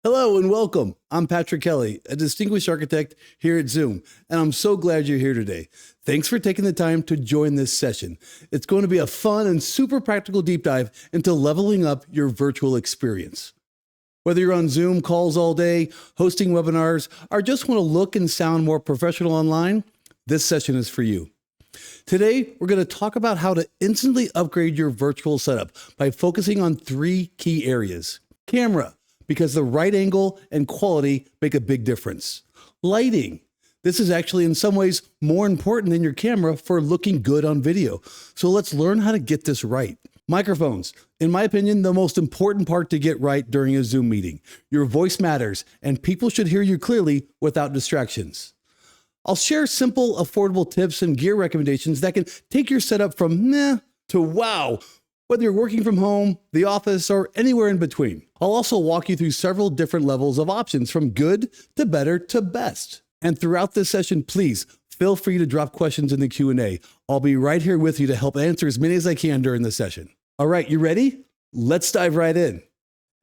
Hello and welcome. I'm Patrick Kelley, a distinguished architect here at Zoom, and I'm so glad you're here today. Thanks for taking the time to join this session. It's going to be a fun and super practical deep dive into leveling up your virtual experience. Whether you're on Zoom calls all day, hosting webinars, or just want to look and sound more professional online, this session is for you. Today, we're going to talk about how to instantly upgrade your virtual setup by focusing on three key areas. Camera, because the right angle and quality make a big difference. Lighting. This is actually in some ways more important than your camera for looking good on video. So let's learn how to get this right. Microphones. In my opinion, the most important part to get right during a Zoom meeting. Your voice matters, and people should hear you clearly without distractions. I'll share simple, affordable tips and gear recommendations that can take your setup from meh to wow, whether you're working from home, the office, or anywhere in between. I'll also walk you through several different levels of options from good to better to best. And throughout this session, please feel free to drop questions in the Q&A. I'll be right here with you to help answer as many as I can during the session. All right, you ready? Let's dive right in.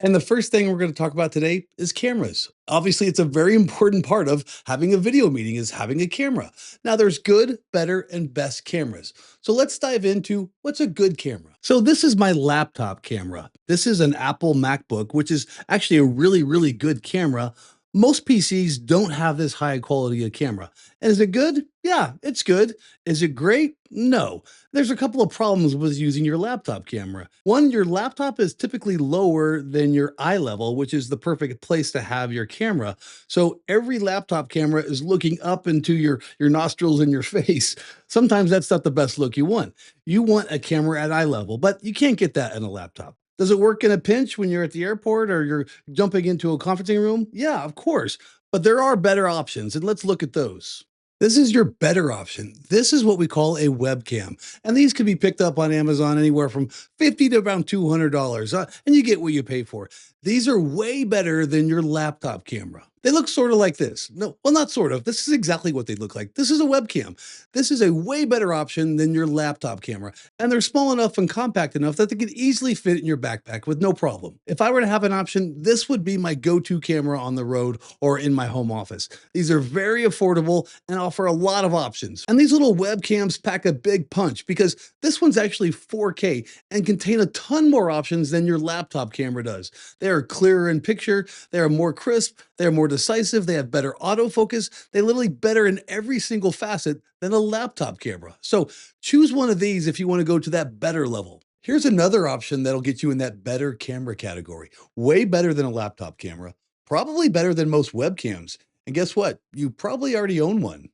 And the first thing we're going to talk about today is cameras. Obviously, it's a very important part of having a video meeting is having a camera. Now, there's good, better, and best cameras. So let's dive into what's a good camera. So this is my laptop camera. This is an Apple MacBook, which is actually a really, really good camera. Most PCs don't have this high quality of camera. And is it good? Yeah, it's good. Is it great? No. There's a couple of problems with using your laptop camera. One, your laptop is typically lower than your eye level, which is the perfect place to have your camera. So every laptop camera is looking up into your nostrils and your face. Sometimes that's not the best look you want. You want a camera at eye level, but you can't get that in a laptop. Does it work in a pinch when you're at the airport or you're jumping into a conferencing room? Yeah, of course. But there are better options, and let's look at those. This is your better option. This is what we call a webcam. And these can be picked up on Amazon anywhere from $50 to around $200, and you get what you pay for. These are way better than your laptop camera. They look sort of like this. No, well, not sort of. This is exactly what they look like. This is a webcam. This is a way better option than your laptop camera. And they're small enough and compact enough that they can easily fit in your backpack with no problem. If I were to have an option, this would be my go-to camera on the road or in my home office. These are very affordable and offer a lot of options. And these little webcams pack a big punch because this one's actually 4K and contain a ton more options than your laptop camera does. They are clearer in picture, they are more crisp, they are more decisive, they have better autofocus, they literally better in every single facet than a laptop camera. So choose one of these if you want to go to that better level. Here's another option that'll get you in that better camera category. Way better than a laptop camera, probably better than most webcams. And guess what? You probably already own one.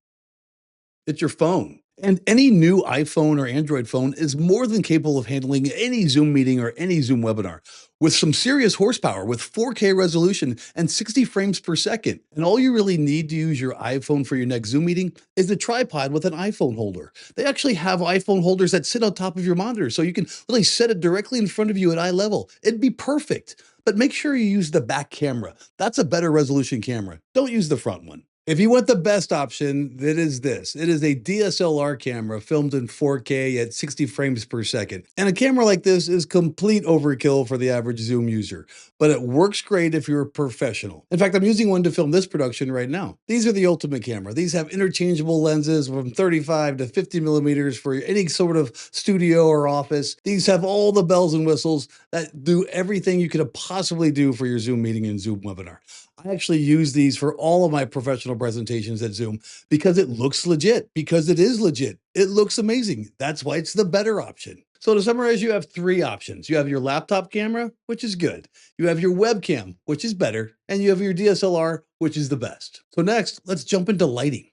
It's your phone. And any new iPhone or Android phone is more than capable of handling any Zoom meeting or any Zoom webinar with some serious horsepower, with 4K resolution and 60 frames per second. And all you really need to use your iPhone for your next Zoom meeting is a tripod with an iPhone holder. They actually have iPhone holders that sit on top of your monitor, so you can literally set it directly in front of you at eye level. It'd be perfect. But make sure you use the back camera. That's a better resolution camera. Don't use the front one. If you want the best option, it is this. It is a DSLR camera filmed in 4K at 60 frames per second. And a camera like this is complete overkill for the average Zoom user, but it works great if you're a professional. In fact, I'm using one to film this production right now. These are the ultimate camera. These have interchangeable lenses from 35 to 50 millimeters for any sort of studio or office. These have all the bells and whistles that do everything you could possibly do for your Zoom meeting and Zoom webinar. I actually use these for all of my professional presentations at Zoom because it looks legit, because it is legit. It looks amazing. That's why it's the better option. So to summarize, you have three options. You have your laptop camera, which is good. You have your webcam, which is better. And you have your DSLR, which is the best. So next, let's jump into lighting.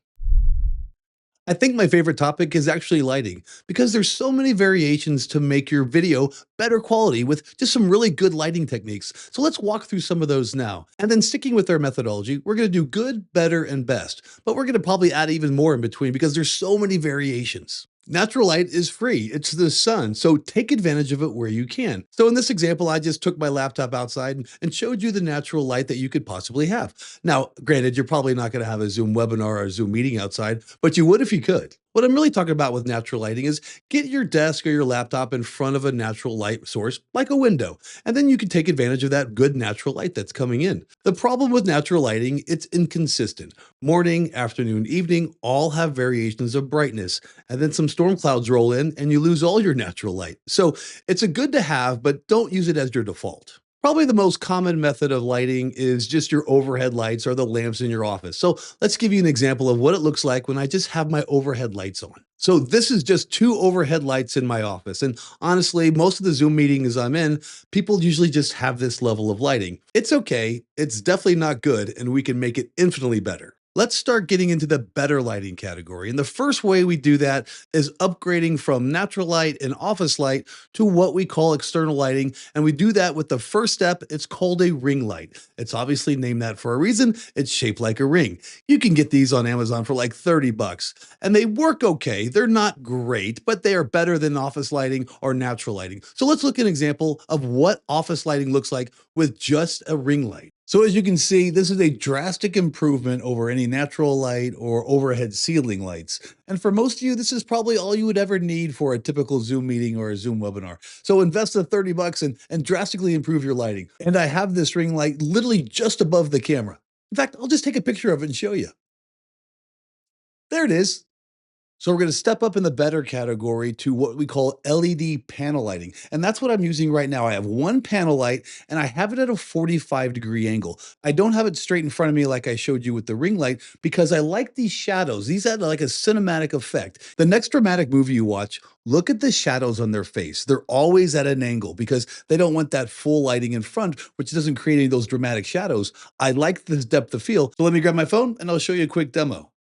I think my favorite topic is actually lighting because there's so many variations to make your video better quality with just some really good lighting techniques. So let's walk through some of those now. And then sticking with our methodology, we're going to do good, better, and best. But we're going to probably add even more in between because there's so many variations. Natural light is free. It's the sun. So take advantage of it where you can. So in this example, I just took my laptop outside and showed you the natural light that you could possibly have. Now, granted, you're probably not going to have a Zoom webinar or a Zoom meeting outside, but you would if you could. What I'm really talking about with natural lighting is get your desk or your laptop in front of a natural light source, like a window, and then you can take advantage of that good natural light that's coming in. The problem with natural lighting, it's inconsistent. Morning, afternoon, evening all have variations of brightness, and then some storm clouds roll in and you lose all your natural light. So it's a good to have, but don't use it as your default. Probably the most common method of lighting is just your overhead lights or the lamps in your office. So let's give you an example of what it looks like when I just have my overhead lights on. So this is just two overhead lights in my office. And honestly, most of the Zoom meetings I'm in, people usually just have this level of lighting. It's okay. It's definitely not good, and we can make it infinitely better. Let's start getting into the better lighting category. And the first way we do that is upgrading from natural light and office light to what we call external lighting. And we do that with the first step. It's called a ring light. It's obviously named that for a reason. It's shaped like a ring. You can get these on Amazon for like 30 bucks. And they work okay. They're not great, but they are better than office lighting or natural lighting. So let's look at an example of what office lighting looks like with just a ring light. So as you can see, this is a drastic improvement over any natural light or overhead ceiling lights. And for most of you, this is probably all you would ever need for a typical Zoom meeting or a Zoom webinar. So invest the 30 bucks and drastically improve your lighting. And I have this ring light literally just above the camera. In fact, I'll just take a picture of it and show you. There it is. So we're going to step up in the better category to what we call LED panel lighting. And that's what I'm using right now. I have one panel light and I have it at a 45-degree angle. I don't have it straight in front of me like I showed you with the ring light because I like these shadows. These add like a cinematic effect. The next dramatic movie you watch, look at the shadows on their face. They're always at an angle because they don't want that full lighting in front, which doesn't create any of those dramatic shadows. I like this depth of field. So let me grab my phone and I'll show you a quick demo.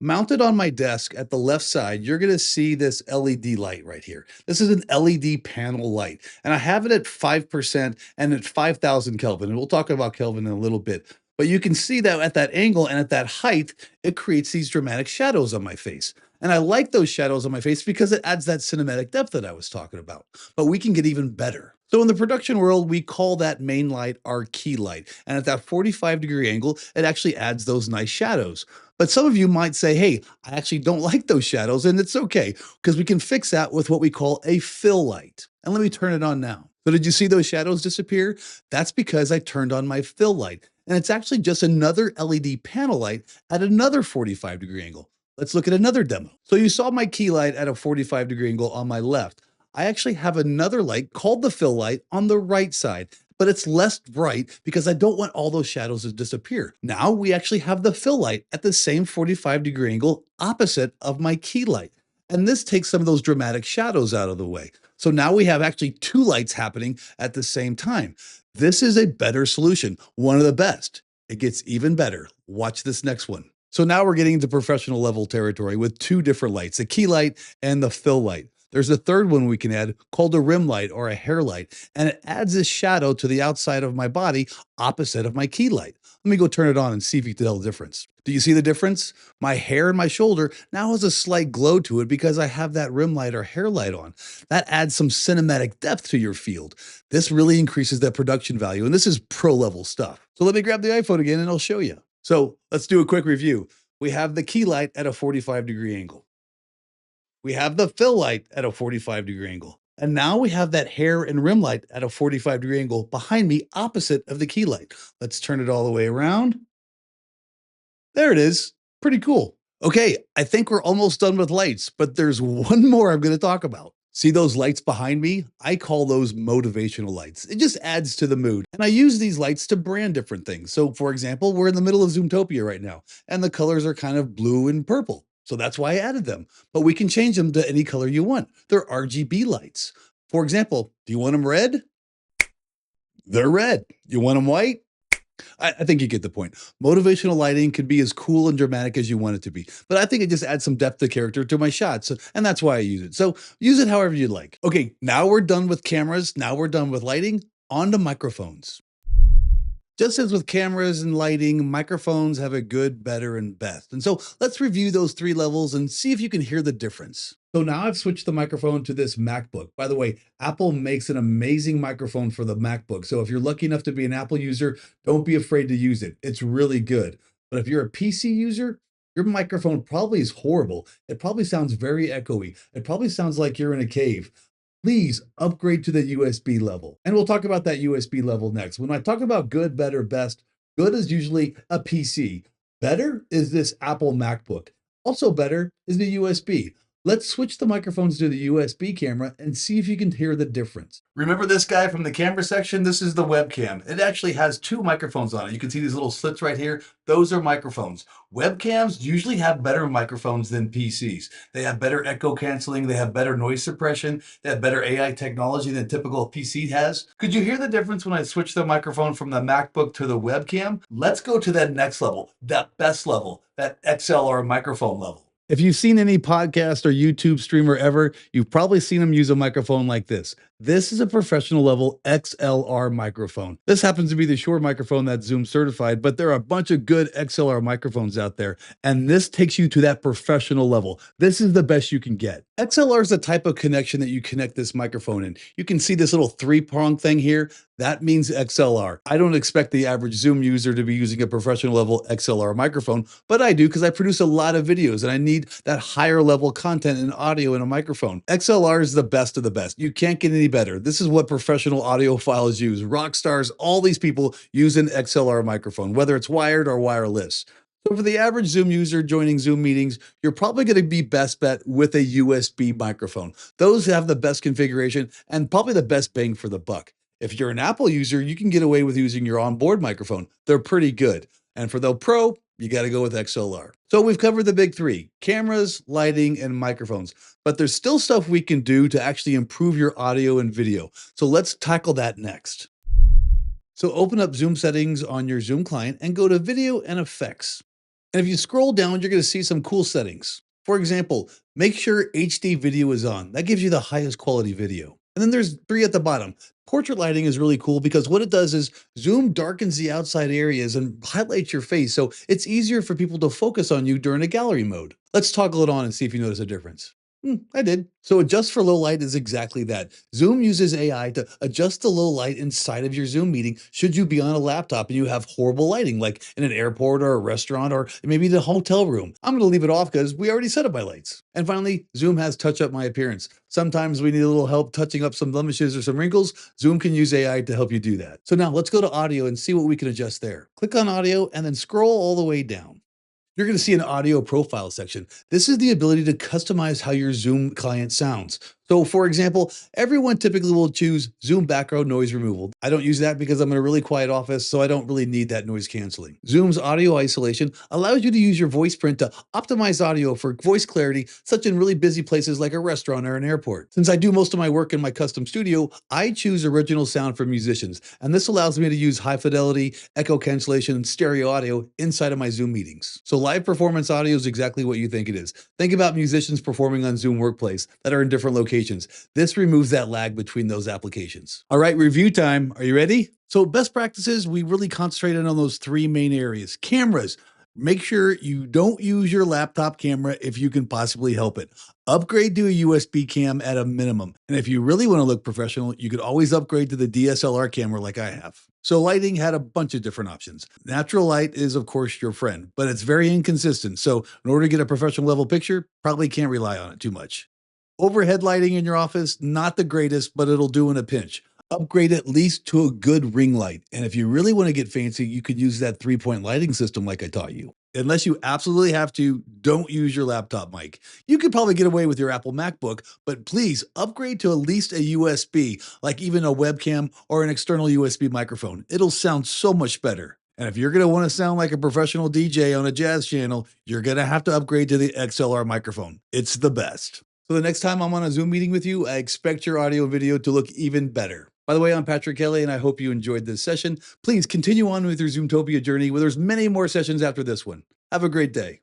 Mounted on my desk at the left side, you're going to see this LED light right here. This is an LED panel light, and I have it at 5% and at 5,000 Kelvin. And we'll talk about Kelvin in a little bit. But you can see that at that angle and at that height, it creates these dramatic shadows on my face. And I like those shadows on my face because it adds that cinematic depth that I was talking about. But we can get even better. So in the production world, we call that main light our key light. And at that 45-degree angle, it actually adds those nice shadows. But some of you might say, hey, I actually don't like those shadows, and it's okay, because we can fix that with what we call a fill light. And let me turn it on now. So did you see those shadows disappear? That's because I turned on my fill light. And it's actually just another LED panel light at another 45-degree angle. Let's look at another demo. So you saw my key light at a 45-degree angle on my left. I actually have another light called the fill light on the right side, but it's less bright because I don't want all those shadows to disappear. Now we actually have the fill light at the same 45-degree angle opposite of my key light. And this takes some of those dramatic shadows out of the way. So now we have actually two lights happening at the same time. This is a better solution, one of the best. It gets even better. Watch this next one. So now we're getting into professional level territory with two different lights, the key light and the fill light. There's a third one we can add called a rim light or a hair light, and it adds this shadow to the outside of my body opposite of my key light. Let me go turn it on and see if you can tell the difference. Do you see the difference? My hair and my shoulder now has a slight glow to it because I have that rim light or hair light on. That adds some cinematic depth to your field. This really increases that production value, and this is pro level stuff. So let me grab the iPhone again and I'll show you. So let's do a quick review. We have the key light at a 45-degree angle. We have the fill light at a 45-degree angle. And now we have that hair and rim light at a 45-degree angle behind me opposite of the key light. Let's turn it all the way around. There it is. Pretty cool. Okay, I think we're almost done with lights, but there's one more I'm going to talk about. See those lights behind me? I call those motivational lights. It just adds to the mood. And I use these lights to brand different things. So for example, we're in the middle of Zoomtopia right now, and the colors are kind of blue and purple. So that's why I added them. But we can change them to any color you want. They're RGB lights. For example, do you want them red? They're red. You want them white? I think you get the point. Motivational lighting can be as cool and dramatic as you want it to be, but I think it just adds some depth of character to my shots, and that's why I use it. So use it however you like. Okay, now we're done with cameras. Now we're done with lighting. On to microphones. Just as with cameras and lighting, microphones have a good, better, and best. And so let's review those three levels and see if you can hear the difference. So now I've switched the microphone to this MacBook. By the way, Apple makes an amazing microphone for the MacBook. So if you're lucky enough to be an Apple user, don't be afraid to use it. It's really good. But if you're a PC user, Your microphone probably is horrible. It probably sounds very echoey. It probably sounds like you're in a cave. Please upgrade to the USB level. And we'll talk about that USB level next. When I talk about good, better, best, good is usually a PC. Better is this Apple MacBook. Also better is the USB. Let's switch the microphones to the USB camera and see if you can hear the difference. Remember this guy from the camera section? This is the webcam. It actually has two microphones on it. You can see these little slits right here. Those are microphones. Webcams usually have better microphones than PCs. They have better echo canceling. They have better noise suppression. They have better AI technology than typical PC has. Could you hear the difference when I switch the microphone from the MacBook to the webcam? Let's go to that next level, that best level, that XLR microphone level. If you've seen any podcast or YouTube streamer ever, you've probably seen them use a microphone like this. This is a professional level XLR microphone. This happens to be the Shure microphone that's Zoom certified, but there are a bunch of good XLR microphones out there, and this takes you to that professional level. This is the best you can get. XLR is the type of connection that you connect this microphone in. You can see this little three-prong thing here. That means XLR. I don't expect the average Zoom user to be using a professional level XLR microphone, but I do because I produce a lot of videos and I need that higher level content and audio in a microphone. XLR is the best of the best. You can't get any better. This is what professional audiophiles use. Rock stars, all these people use an XLR microphone, whether it's wired or wireless. So for the average Zoom user joining Zoom meetings, you're probably going to be best bet with a USB microphone. Those have the best configuration and probably the best bang for the buck. If you're an Apple user, you can get away with using your onboard microphone. They're pretty good. And for the pro, you got to go with XLR. So we've covered the big three: cameras, lighting, and microphones. But there's still stuff we can do to actually improve your audio and video. So let's tackle that next. So open up Zoom settings on your Zoom client and go to Video and Effects. And if you scroll down, you're going to see some cool settings. For example, make sure HD video is on. That gives you the highest quality video. And then there's three at the bottom. Portrait lighting is really cool because what it does is Zoom darkens the outside areas and highlights your face, so it's easier for people to focus on you during a gallery mode. Let's toggle it on and see if you notice a difference. I did. So adjust for low light is exactly that. Zoom uses AI to adjust the low light inside of your Zoom meeting should you be on a laptop and you have horrible lighting, like in an airport or a restaurant or maybe the hotel room. I'm going to leave it off because we already set up my lights. And finally, Zoom has touch up my appearance. Sometimes we need a little help touching up some blemishes or some wrinkles. Zoom can use AI to help you do that. So now let's go to audio and see what we can adjust there. Click on audio and then scroll all the way down. You're going to see an audio profile section. This is the ability to customize how your Zoom client sounds. So for example, everyone typically will choose Zoom background noise removal. I don't use that because I'm in a really quiet office, so I don't really need that noise canceling. Zoom's audio isolation allows you to use your voice print to optimize audio for voice clarity, such in really busy places like a restaurant or an airport. Since I do most of my work in my custom studio, I choose original sound for musicians, and this allows me to use high fidelity, echo cancellation, and stereo audio inside of my Zoom meetings. So live performance audio is exactly what you think it is. Think about musicians performing on Zoom Workplace that are in different locations. This removes that lag between those applications. All right, review time. Are you ready? So best practices, we really concentrated on those three main areas. Cameras. Make sure you don't use your laptop camera if you can possibly help it. Upgrade to a USB cam at a minimum. And if you really want to look professional, you could always upgrade to the DSLR camera like I have. So lighting had a bunch of different options. Natural light is, of course, your friend, but it's very inconsistent. So in order to get a professional level picture, probably can't rely on it too much. Overhead lighting in your office, not the greatest, but it'll do in a pinch. Upgrade at least to a good ring light. And if you really want to get fancy, you could use that 3-point lighting system like I taught you. Unless you absolutely have to, don't use your laptop mic. You could probably get away with your Apple MacBook, but please upgrade to at least a USB, like even a webcam or an external USB microphone. It'll sound so much better. And if you're going to want to sound like a professional DJ on a jazz channel, you're going to have to upgrade to the XLR microphone. It's the best. So the next time I'm on a Zoom meeting with you, I expect your audio and video to look even better. By the way, I'm Patrick Kelley, and I hope you enjoyed this session. Please continue on with your Zoomtopia journey, where there's many more sessions after this one. Have a great day.